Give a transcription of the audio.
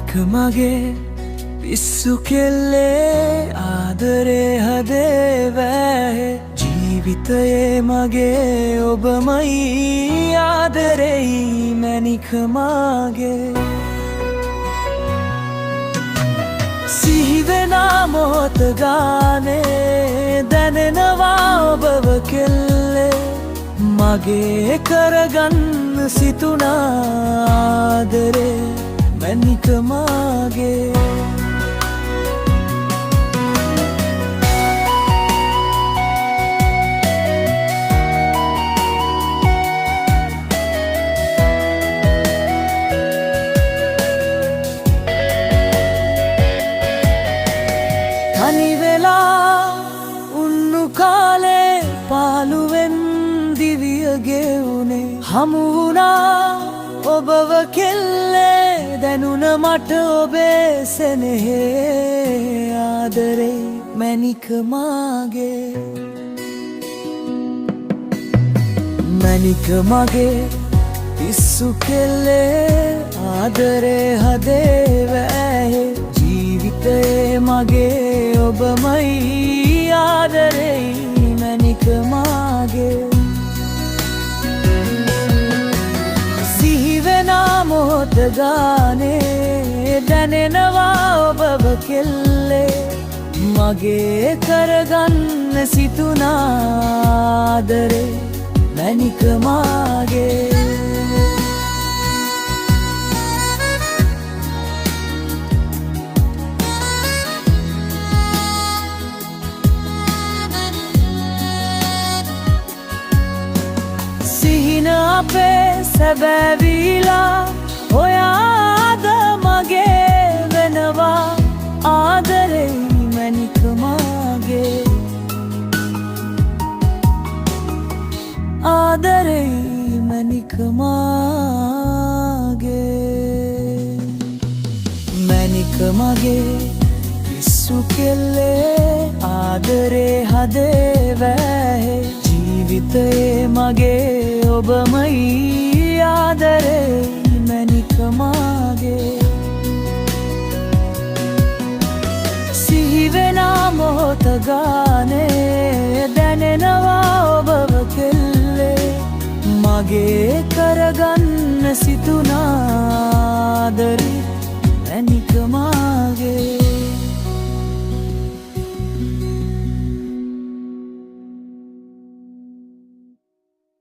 මැනික මගේ පිස්සු කෙල්ලේ ආදරේ හදේ වැහේ ජීවිතයේ මගේ ඔබමයි ආදරෙයි මැනික මගේ සිහිවෙන මොහොත ගානේ දැනෙනවා ඔබව කෙල්ලේ මගේ කරගන්න සිතුනා ආදරේ මැනික මගේ තනි වෙලා උන්නු කාලේ පාළුවෙන් දිවිය ගෙවුනේ හමු වුණා ඔබව කෙල්ලේ දැනුණ මට ඔබේ සෙනෙහේ ආදරේ මැනික මගේ මැනික මගේ පිස්සු කෙල්ලේ ආදරේ හදේ වැහේ ජීවිතේ මගේ ඔබමයි ආදරෙයි මැනික මගේ සිහිවෙන මොහොත ගානේ දැනෙනවා ඔබව කෙල්ලේ මගේ කරගන්න සිතුනා ආදරේ මැනික මගේ අපේ සැබෑවිලා ඔයාද මගේ වෙනවා ආදරෙයි මැනික මගේ ආදරෙයි මැනික මගේ මැනික මගේ පිස්සු කෙල්ලේ ආදරේ හදේ වැහේ ජීවිතයේ මගේ ඔබමයි ආදරේ මැනික මගේ සිහිවෙන මොහොත ගානේ දැනෙනවා ඔබව කෙල්ලේ මගේ කරගන්න සිතුනා ආදරේ